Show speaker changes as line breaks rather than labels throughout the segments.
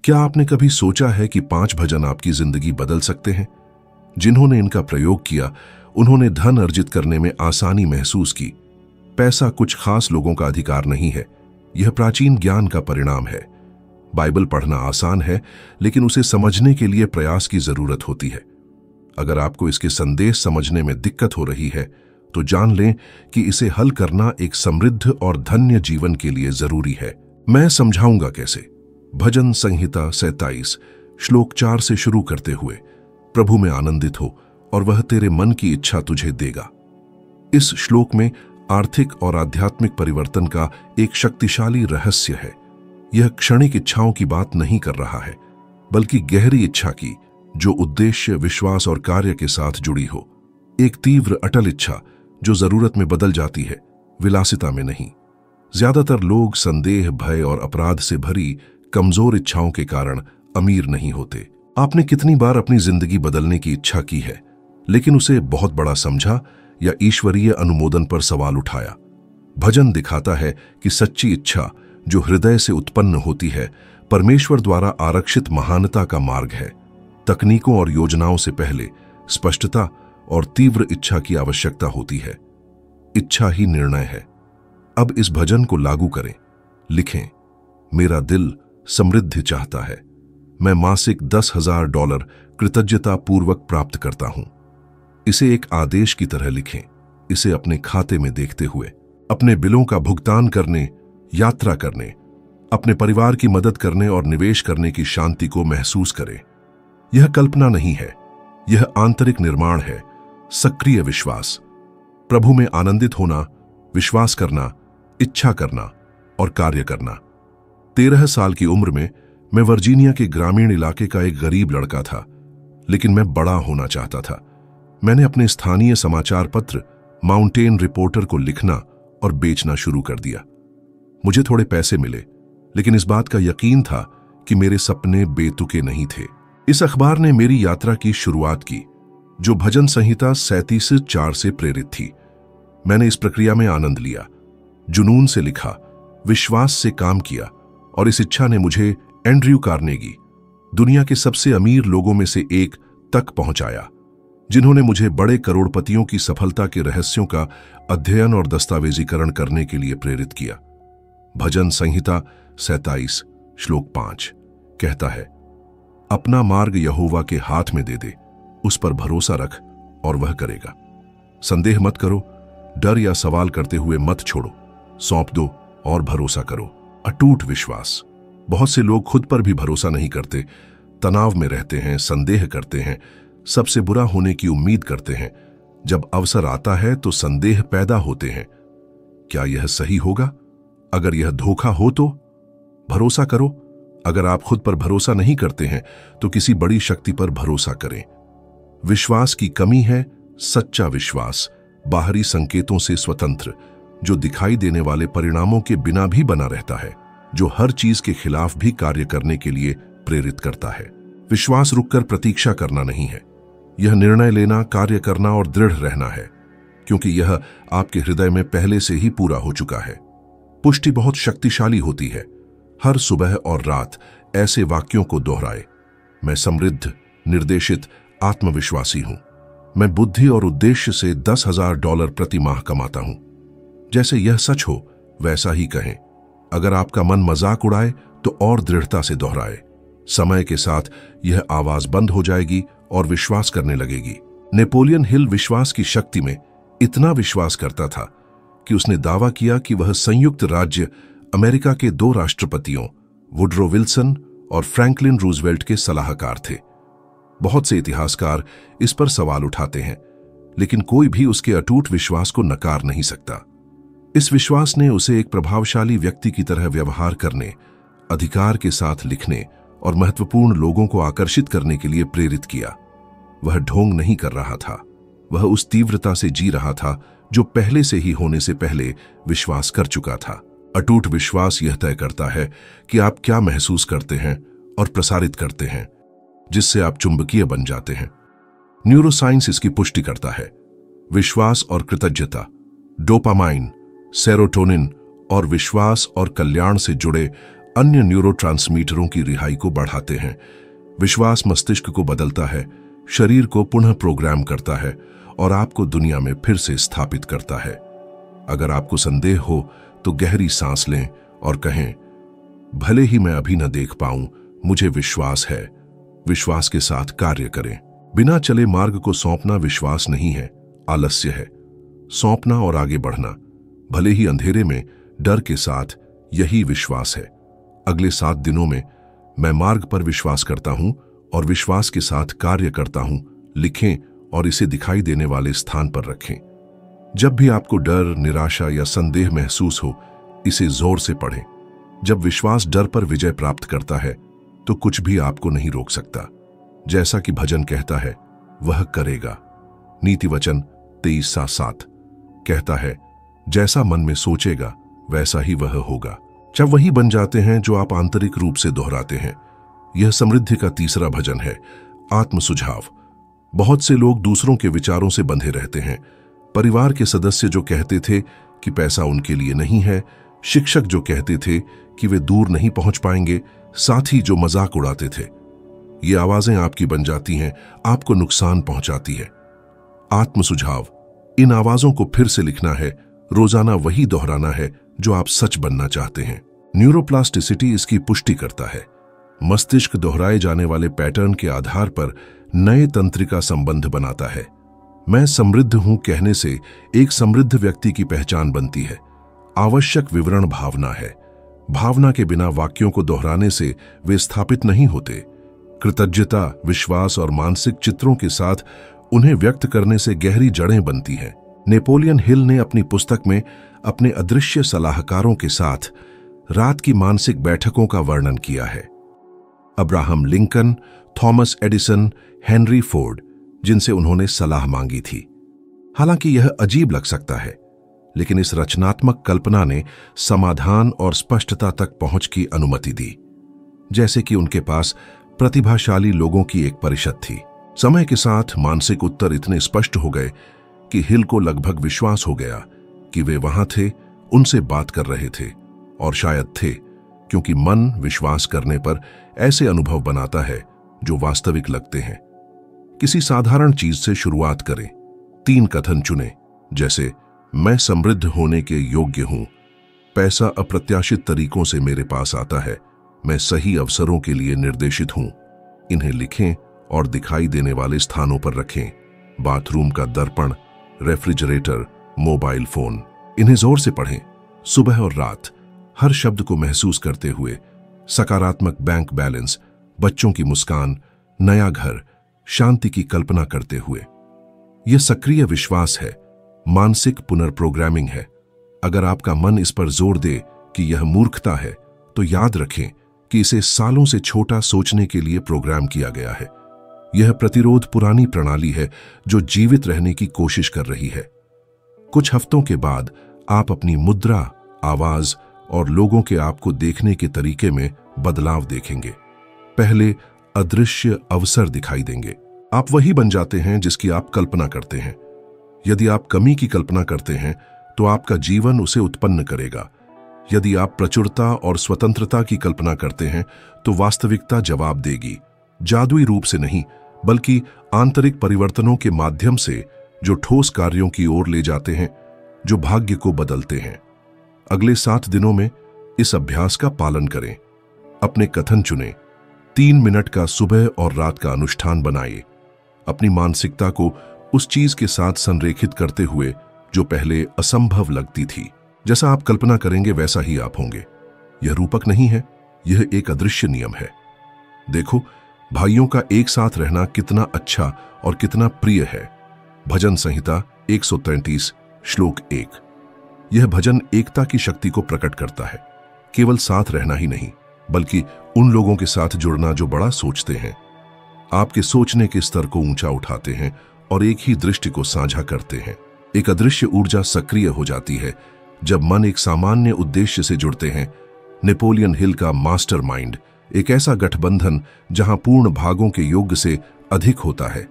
क्या आपने कभी सोचा है कि 5 भजन आपकी जिंदगी बदल सकते हैं? जिन्होंने इनका प्रयोग किया उन्होंने धन अर्जित करने में आसानी महसूस की। पैसा कुछ खास लोगों का अधिकार नहीं है, यह प्राचीन ज्ञान का परिणाम है। बाइबल पढ़ना आसान है, लेकिन उसे समझने के लिए प्रयास की जरूरत होती है। अगर आपको इसके संदेश समझने में दिक्कत हो रही है तो जान लें कि इसे हल करना एक समृद्ध और धन्य जीवन के लिए जरूरी है। मैं समझाऊंगा कैसे। भजन संहिता 27 श्लोक 4 से शुरू करते हुए, प्रभु में आनंदित हो और वह तेरे मन की इच्छा तुझे देगा। इस श्लोक में आर्थिक और आध्यात्मिक परिवर्तन का एक शक्तिशाली रहस्य है। यह क्षणिक इच्छाओं की बात नहीं कर रहा है, बल्कि गहरी इच्छा की, जो उद्देश्य, विश्वास और कार्य के साथ जुड़ी हो। एक तीव्र अटल इच्छा जो जरूरत में बदल जाती है, विलासिता में नहीं। ज्यादातर लोग संदेह, भय और अपराध से भरी कमजोर इच्छाओं के कारण अमीर नहीं होते। आपने कितनी बार अपनी जिंदगी बदलने की इच्छा की है, लेकिन उसे बहुत बड़ा समझा या ईश्वरीय अनुमोदन पर सवाल उठाया? भजन दिखाता है कि सच्ची इच्छा जो हृदय से उत्पन्न होती है, परमेश्वर द्वारा आरक्षित महानता का मार्ग है। तकनीकों और योजनाओं से पहले स्पष्टता और तीव्र इच्छा की आवश्यकता होती है। इच्छा ही निर्णय है। अब इस भजन को लागू करें। लिखें, मेरा दिल समृद्धि चाहता है। मैं मासिक $10,000 कृतज्ञता पूर्वक प्राप्त करता हूं। इसे एक आदेश की तरह लिखें। इसे अपने खाते में देखते हुए, अपने बिलों का भुगतान करने, यात्रा करने, अपने परिवार की मदद करने और निवेश करने की शांति को महसूस करें। यह कल्पना नहीं है, यह आंतरिक निर्माण है। सक्रिय विश्वास, प्रभु में आनंदित होना, विश्वास करना, इच्छा करना और कार्य करना। 13 साल की उम्र में मैं वर्जीनिया के ग्रामीण इलाके का एक गरीब लड़का था, लेकिन मैं बड़ा होना चाहता था। मैंने अपने स्थानीय समाचार पत्र माउंटेन रिपोर्टर को लिखना और बेचना शुरू कर दिया। मुझे थोड़े पैसे मिले, लेकिन इस बात का यकीन था कि मेरे सपने बेतुके नहीं थे। इस अखबार ने मेरी यात्रा की शुरुआत की, जो भजन संहिता 37:4 से प्रेरित थी। मैंने इस प्रक्रिया में आनंद लिया, जुनून से लिखा, विश्वास से काम किया, और इस इच्छा ने मुझे एंड्रयू कार्नेगी, दुनिया के सबसे अमीर लोगों में से एक, तक पहुंचाया, जिन्होंने मुझे बड़े करोड़पतियों की सफलता के रहस्यों का अध्ययन और दस्तावेजीकरण करने के लिए प्रेरित किया। भजन संहिता 27 श्लोक 5 कहता है, अपना मार्ग यहोवा के हाथ में दे दे, उस पर भरोसा रख और वह करेगा। संदेह मत करो, डर या सवाल करते हुए मत छोड़ो, सौंप दो और भरोसा करो। अटूट विश्वास। बहुत से लोग खुद पर भी भरोसा नहीं करते, तनाव में रहते हैं, संदेह करते हैं, सबसे बुरा होने की उम्मीद करते हैं। जब अवसर आता है तो संदेह पैदा होते हैं। क्या यह सही होगा? अगर यह धोखा हो तो भरोसा करो। अगर आप खुद पर भरोसा नहीं करते हैं तो किसी बड़ी शक्ति पर भरोसा करें। विश्वास की कमी है सच्चा विश्वास, बाहरी संकेतों से स्वतंत्र, जो दिखाई देने वाले परिणामों के बिना भी बना रहता है, जो हर चीज के खिलाफ भी कार्य करने के लिए प्रेरित करता है। विश्वास रुककर प्रतीक्षा करना नहीं है, यह निर्णय लेना, कार्य करना और दृढ़ रहना है, क्योंकि यह आपके हृदय में पहले से ही पूरा हो चुका है। पुष्टि बहुत शक्तिशाली होती है। हर सुबह और रात ऐसे वाक्यों को दोहराए, मैं समृद्ध, निर्देशित, आत्मविश्वासी हूं। मैं बुद्धि और उद्देश्य से $10,000 प्रति माह कमाता हूं। जैसे यह सच हो वैसा ही कहें। अगर आपका मन मजाक उड़ाए तो और दृढ़ता से दोहराए। समय के साथ यह आवाज बंद हो जाएगी और विश्वास करने लगेगी। नेपोलियन हिल विश्वास की शक्ति में इतना विश्वास करता था कि उसने दावा किया कि वह संयुक्त राज्य अमेरिका के 2 राष्ट्रपतियों वुडरो विल्सन और फ्रैंकलिन रूजवेल्ट के सलाहकार थे। बहुत से इतिहासकार इस पर सवाल उठाते हैं, लेकिन कोई भी उसके अटूट विश्वास को नकार नहीं सकता। इस विश्वास ने उसे एक प्रभावशाली व्यक्ति की तरह व्यवहार करने, अधिकार के साथ लिखने और महत्वपूर्ण लोगों को आकर्षित करने के लिए प्रेरित किया। वह ढोंग नहीं कर रहा था, वह उस तीव्रता से जी रहा था जो पहले से ही होने से पहले विश्वास कर चुका था। अटूट विश्वास यह तय करता है कि आप क्या महसूस करते हैं और प्रसारित करते हैं, जिससे आप चुंबकीय बन जाते हैं। न्यूरोसाइंस इसकी पुष्टि करता है। विश्वास और कृतज्ञता, डोपामाइन, सेरोटोनिन और विश्वास और कल्याण से जुड़े अन्य न्यूरोट्रांसमीटरों की रिहाई को बढ़ाते हैं। विश्वास मस्तिष्क को बदलता है, शरीर को पुनः प्रोग्राम करता है और आपको दुनिया में फिर से स्थापित करता है। अगर आपको संदेह हो तो गहरी सांस लें और कहें, भले ही मैं अभी न देख पाऊं, मुझे विश्वास है। विश्वास के साथ कार्य करें। बिना चले मार्ग को सौंपना विश्वास नहीं है, आलस्य है। सौंपना और आगे बढ़ना, भले ही अंधेरे में, डर के साथ, यही विश्वास है। अगले 7 दिनों में मैं मार्ग पर विश्वास करता हूं और विश्वास के साथ कार्य करता हूं लिखें और इसे दिखाई देने वाले स्थान पर रखें। जब भी आपको डर, निराशा या संदेह महसूस हो, इसे जोर से पढ़ें। जब विश्वास डर पर विजय प्राप्त करता है तो कुछ भी आपको नहीं रोक सकता। जैसा कि भजन कहता है, वह करेगा। नीति वचन 23:7 कहता है, जैसा मन में सोचेगा वैसा ही वह होगा। जब वही बन जाते हैं जो आप आंतरिक रूप से दोहराते हैं। यह समृद्धि का तीसरा भजन है, आत्म सुझाव। बहुत से लोग दूसरों के विचारों से बंधे रहते हैं। परिवार के सदस्य जो कहते थे कि पैसा उनके लिए नहीं है, शिक्षक जो कहते थे कि वे दूर नहीं पहुंच पाएंगे, साथी जो मजाक उड़ाते थे। ये आवाजें आपकी बन जाती हैं, आपको नुकसान पहुंचाती है। आत्म सुझाव, इन आवाजों को फिर से लिखना है, रोजाना वही दोहराना है जो आप सच बनना चाहते हैं। न्यूरोप्लास्टिसिटी इसकी पुष्टि करता है। मस्तिष्क दोहराए जाने वाले पैटर्न के आधार पर नए तंत्रिका संबंध बनाता है। मैं समृद्ध हूं कहने से एक समृद्ध व्यक्ति की पहचान बनती है। आवश्यक विवरण भावना है। भावना के बिना वाक्यों को दोहराने से वे स्थापित नहीं होते। कृतज्ञता, विश्वास और मानसिक चित्रों के साथ उन्हें व्यक्त करने से गहरी जड़ें बनती हैं। नेपोलियन हिल ने अपनी पुस्तक में अपने अदृश्य सलाहकारों के साथ रात की मानसिक बैठकों का वर्णन किया है। Abraham Lincoln, Thomas Edison, Henry Ford, जिनसे उन्होंने सलाह मांगी थी। हालांकि यह अजीब लग सकता है, लेकिन इस रचनात्मक कल्पना ने समाधान और स्पष्टता तक पहुंच की अनुमति दी, जैसे कि उनके पास प्रतिभाशाली लोगों की एक परिषद थी। समय के साथ मानसिक उत्तर इतने स्पष्ट हो गए कि हिल को लगभग विश्वास हो गया कि वे वहां थे, उनसे बात कर रहे थे, और शायद थे, क्योंकि मन विश्वास करने पर ऐसे अनुभव बनाता है जो वास्तविक लगते हैं। किसी साधारण चीज से शुरुआत करें। 3 कथन चुनें, जैसे मैं समृद्ध होने के योग्य हूं, पैसा अप्रत्याशित तरीकों से मेरे पास आता है, मैं सही अवसरों के लिए निर्देशित हूं। इन्हें लिखें और दिखाई देने वाले स्थानों पर रखें। बाथरूम का दर्पण, रेफ्रिजरेटर, मोबाइल फोन। इन्हें जोर से पढ़ें, सुबह और रात, हर शब्द को महसूस करते हुए। सकारात्मक बैंक बैलेंस, बच्चों की मुस्कान, नया घर, शांति की कल्पना करते हुए। यह सक्रिय विश्वास है, मानसिक पुनर्प्रोग्रामिंग है। अगर आपका मन इस पर जोर दे कि यह मूर्खता है, तो याद रखें कि इसे सालों से छोटा सोचने के लिए प्रोग्राम किया गया है। यह प्रतिरोध पुरानी प्रणाली है जो जीवित रहने की कोशिश कर रही है। कुछ हफ्तों के बाद आप अपनी मुद्रा, आवाज और लोगों के आपको देखने के तरीके में बदलाव देखेंगे। पहले अदृश्य अवसर दिखाई देंगे। आप वही बन जाते हैं जिसकी आप कल्पना करते हैं। यदि आप कमी की कल्पना करते हैं तो आपका जीवन उसे उत्पन्न करेगा। यदि आप प्रचुरता और स्वतंत्रता की कल्पना करते हैं तो वास्तविकता जवाब देगी। जादुई रूप से नहीं, बल्कि आंतरिक परिवर्तनों के माध्यम से जो ठोस कार्यों की ओर ले जाते हैं, जो भाग्य को बदलते हैं। अगले 7 दिनों में इस अभ्यास का पालन करें। अपने कथन चुनें। 3 मिनट का सुबह और रात का अनुष्ठान बनाइए। अपनी मानसिकता को उस चीज के साथ संरेखित करते हुए जो पहले असंभव लगती थी। जैसा आप कल्पना करेंगे वैसा ही आप होंगे। यह रूपक नहीं है, यह एक अदृश्य नियम है। देखो, भाइयों का एक साथ रहना कितना अच्छा और कितना प्रिय है। भजन संहिता 133 श्लोक 1। यह भजन एकता की शक्ति को प्रकट करता है। केवल साथ रहना ही नहीं, बल्कि उन लोगों के साथ जुड़ना जो बड़ा सोचते हैं, आपके सोचने के स्तर को ऊंचा उठाते हैं और एक ही दृष्टि को साझा करते हैं। एक अदृश्य ऊर्जा सक्रिय हो जाती है जब मन एक सामान्य उद्देश्य से जुड़ते हैं। नेपोलियन हिल का मास्टरमाइंड एक ऐसा गठबंधन जहां पूर्ण भागों के योग से अधिक होता है।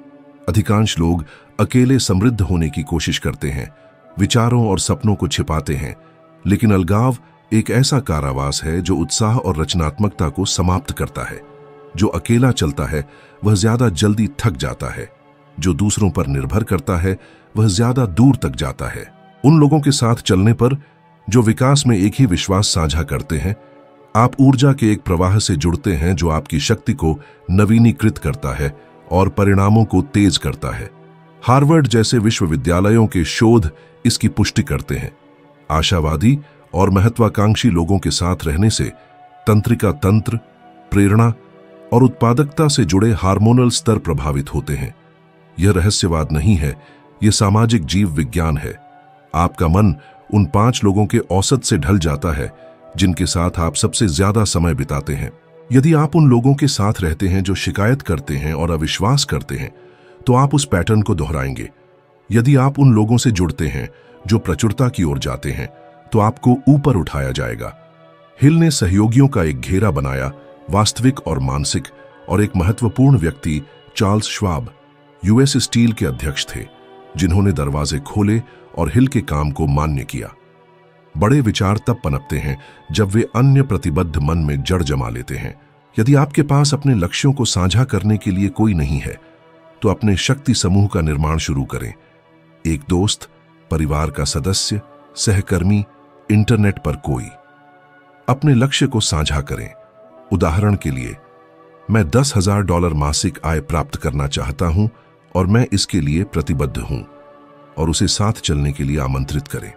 अधिकांश लोग अकेले समृद्ध होने की कोशिश करते हैं, विचारों और सपनों को छिपाते हैं, लेकिन अलगाव एक ऐसा कारावास है जो उत्साह और रचनात्मकता को समाप्त करता है। जो अकेला चलता है वह ज्यादा जल्दी थक जाता है। जो दूसरों पर निर्भर करता है वह ज्यादा दूर तक जाता है। उन लोगों के साथ चलने पर जो विकास में एक ही विश्वास साझा करते हैं, आप ऊर्जा के एक प्रवाह से जुड़ते हैं जो आपकी शक्ति को नवीनीकृत करता है और परिणामों को तेज करता है। हार्वर्ड जैसे विश्वविद्यालयों के शोध इसकी पुष्टि करते हैं। आशावादी और महत्वाकांक्षी लोगों के साथ रहने से तंत्रिका तंत्र, प्रेरणा और उत्पादकता से जुड़े हार्मोनल स्तर प्रभावित होते हैं। यह रहस्यवाद नहीं है, यह सामाजिक जीव विज्ञान है। आपका मन उन 5 लोगों के औसत से ढल जाता है जिनके साथ आप सबसे ज्यादा समय बिताते हैं। यदि आप उन लोगों के साथ रहते हैं जो शिकायत करते हैं और अविश्वास करते हैं, तो आप उस पैटर्न को दोहराएंगे। यदि आप उन लोगों से जुड़ते हैं जो प्रचुरता की ओर जाते हैं, तो आपको ऊपर उठाया जाएगा। हिल ने सहयोगियों का एक घेरा बनाया, वास्तविक और मानसिक, और एक महत्वपूर्ण व्यक्ति चार्ल्स श्वाब, यूएस स्टील के अध्यक्ष थे, जिन्होंने दरवाजे खोले और हिल के काम को मान्य किया। बड़े विचार तब पनपते हैं जब वे अन्य प्रतिबद्ध मन में जड़ जमा लेते हैं। यदि आपके पास अपने लक्ष्यों को साझा करने के लिए कोई नहीं है, तो अपने शक्ति समूह का निर्माण शुरू करें। एक दोस्त, परिवार का सदस्य, सहकर्मी, इंटरनेट पर कोई। अपने लक्ष्य को साझा करें। उदाहरण के लिए, मैं $10,000 मासिक आय प्राप्त करना चाहता हूं और मैं इसके लिए प्रतिबद्ध हूं, और उसे साथ चलने के लिए आमंत्रित करें।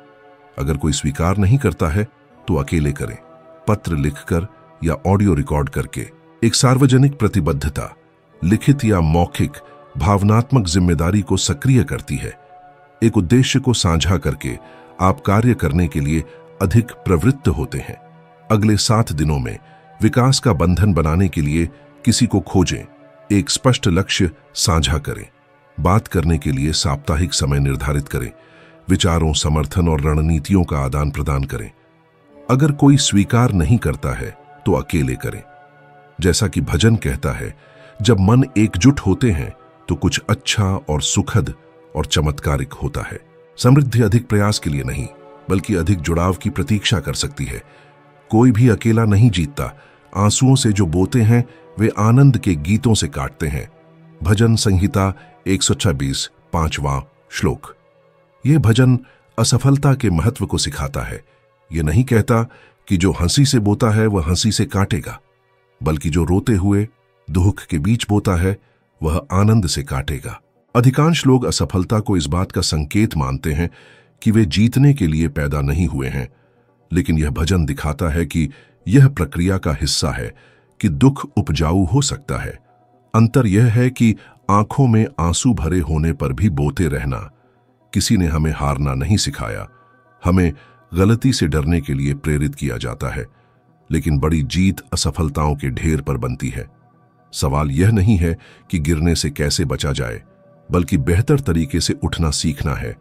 अगर कोई स्वीकार नहीं करता है तो अकेले करें, पत्र लिखकर या ऑडियो रिकॉर्ड करके। एक सार्वजनिक प्रतिबद्धता, लिखित या मौखिक, भावनात्मक जिम्मेदारी को सक्रिय करती है। एक उद्देश्य को साझा करके आप कार्य करने के लिए अधिक प्रवृत्त होते हैं। अगले 7 दिनों में विकास का बंधन बनाने के लिए किसी को खोजें। एक स्पष्ट लक्ष्य साझा करें। बात करने के लिए साप्ताहिक समय निर्धारित करें। विचारों, समर्थन और रणनीतियों का आदान प्रदान करें। अगर कोई स्वीकार नहीं करता है तो अकेले करें। जैसा कि भजन कहता है, जब मन एकजुट होते हैं तो कुछ अच्छा और सुखद और चमत्कारिक होता है। समृद्धि अधिक प्रयास के लिए नहीं, बल्कि अधिक जुड़ाव की प्रतीक्षा कर सकती है। कोई भी अकेला नहीं जीतता। आंसुओं से जो बोते हैं वे आनंद के गीतों से काटते हैं। भजन संहिता 126, 5वां श्लोक। यह भजन असफलता के महत्व को सिखाता है। यह नहीं कहता कि जो हंसी से बोता है वह हंसी से काटेगा, बल्कि जो रोते हुए दुख के बीच बोता है वह आनंद से काटेगा। अधिकांश लोग असफलता को इस बात का संकेत मानते हैं कि वे जीतने के लिए पैदा नहीं हुए हैं, लेकिन यह भजन दिखाता है कि यह प्रक्रिया का हिस्सा है कि दुख उपजाऊ हो सकता है। अंतर यह है कि आंखों में आंसू भरे होने पर भी बोते रहना। किसी ने हमें हारना नहीं सिखाया। हमें गलती से डरने के लिए प्रेरित किया जाता है, लेकिन बड़ी जीत असफलताओं के ढेर पर बनती है। सवाल यह नहीं है कि गिरने से कैसे बचा जाए, बल्कि बेहतर तरीके से उठना सीखना है।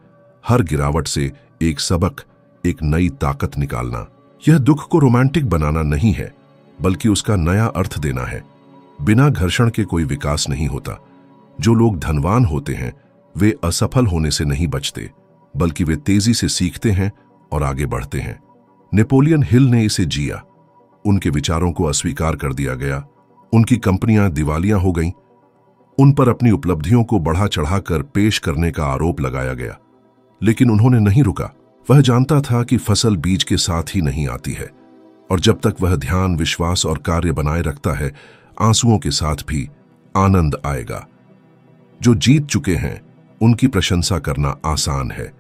हर गिरावट से एक सबक, एक नई ताकत निकालना। यह दुख को रोमांटिक बनाना नहीं है, बल्कि उसका नया अर्थ देना है। बिना घर्षण के कोई विकास नहीं होता। जो लोग धनवान होते हैं वे असफल होने से नहीं बचते, बल्कि वे तेजी से सीखते हैं और आगे बढ़ते हैं। नेपोलियन हिल ने इसे जिया। उनके विचारों को अस्वीकार कर दिया गया। उनकी कंपनियां दिवालिया हो गईं। उन पर अपनी उपलब्धियों को बढ़ा चढ़ाकर पेश करने का आरोप लगाया गया, लेकिन उन्होंने नहीं रुका। वह जानता था कि फसल बीज के साथ ही नहीं आती है, और जब तक वह ध्यान, विश्वास और कार्य बनाए रखता है, आंसुओं के साथ भी आनंद आएगा। जो जीत चुके हैं उनकी प्रशंसा करना आसान है।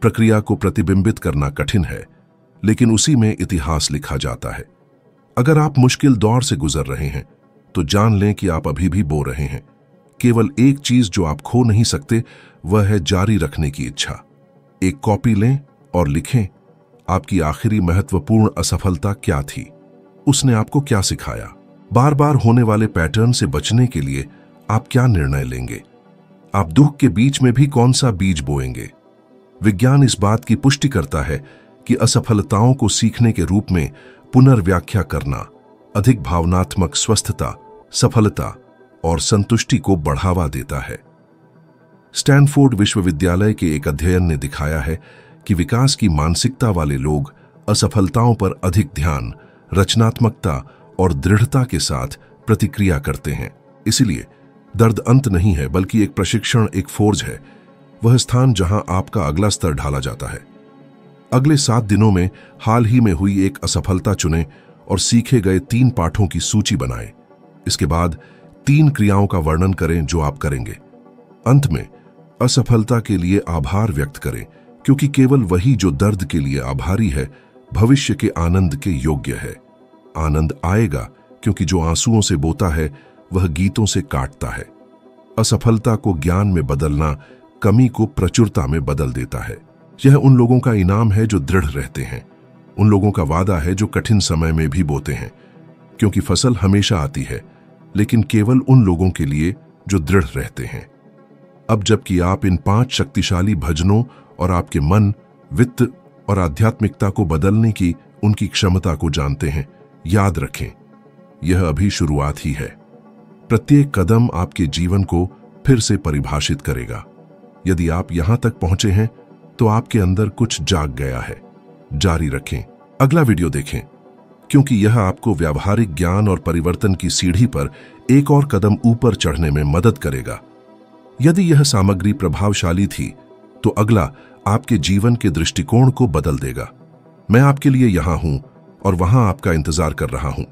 प्रक्रिया को प्रतिबिंबित करना कठिन है, लेकिन उसी में इतिहास लिखा जाता है। अगर आप मुश्किल दौर से गुजर रहे हैं तो जान लें कि आप अभी भी बो रहे हैं। केवल एक चीज जो आप खो नहीं सकते वह है जारी रखने की इच्छा। एक कॉपी लें और लिखें, आपकी आखिरी महत्वपूर्ण असफलता क्या थी, उसने आपको क्या सिखाया। बार बार होने वाले पैटर्न से बचने के लिए आप क्या निर्णय लेंगे। आप दुख के बीच में भी कौन सा बीज बोएंगे। विज्ञान इस बात की पुष्टि करता है कि असफलताओं को सीखने के रूप में पुनर्व्याख्या करना अधिक भावनात्मक स्वस्थता, सफलता और संतुष्टि को बढ़ावा देता है। स्टैनफोर्ड विश्वविद्यालय के एक अध्ययन ने दिखाया है कि विकास की मानसिकता वाले लोग असफलताओं पर अधिक ध्यान, रचनात्मकता और दृढ़ता के साथ प्रतिक्रिया करते हैं। इसलिए दर्द अंत नहीं है, बल्कि एक प्रशिक्षण, एक फोर्ज है, वह स्थान जहां आपका अगला स्तर ढाला जाता है। अगले 7 दिनों में हाल ही में हुई एक असफलता चुनें और सीखे गए 3 पाठों की सूची बनाएं। इसके बाद 3 क्रियाओं का वर्णन करें जो आप करेंगे। अंत में असफलता के लिए आभार व्यक्त करें, क्योंकि केवल वही जो दर्द के लिए आभारी है भविष्य के आनंद के योग्य है। आनंद आएगा क्योंकि जो आंसुओं से बोता है वह गीतों से काटता है। असफलता को ज्ञान में बदलना कमी को प्रचुरता में बदल देता है। यह उन लोगों का इनाम है जो दृढ़ रहते हैं, उन लोगों का वादा है जो कठिन समय में भी बोते हैं, क्योंकि फसल हमेशा आती है, लेकिन केवल उन लोगों के लिए जो दृढ़ रहते हैं। अब जबकि आप इन 5 शक्तिशाली भजनों और आपके मन, वित्त और आध्यात्मिकता को बदलने की उनकी क्षमता को जानते हैं, याद रखें, यह अभी शुरुआत ही है। प्रत्येक कदम आपके जीवन को फिर से परिभाषित करेगा। यदि आप यहां तक पहुंचे हैं तो आपके अंदर कुछ जाग गया है। जारी रखें, अगला वीडियो देखें, क्योंकि यह आपको व्यावहारिक ज्ञान और परिवर्तन की सीढ़ी पर एक और कदम ऊपर चढ़ने में मदद करेगा। यदि यह सामग्री प्रभावशाली थी तो अगला आपके जीवन के दृष्टिकोण को बदल देगा। मैं आपके लिए यहां हूं और वहां आपका इंतजार कर रहा हूं।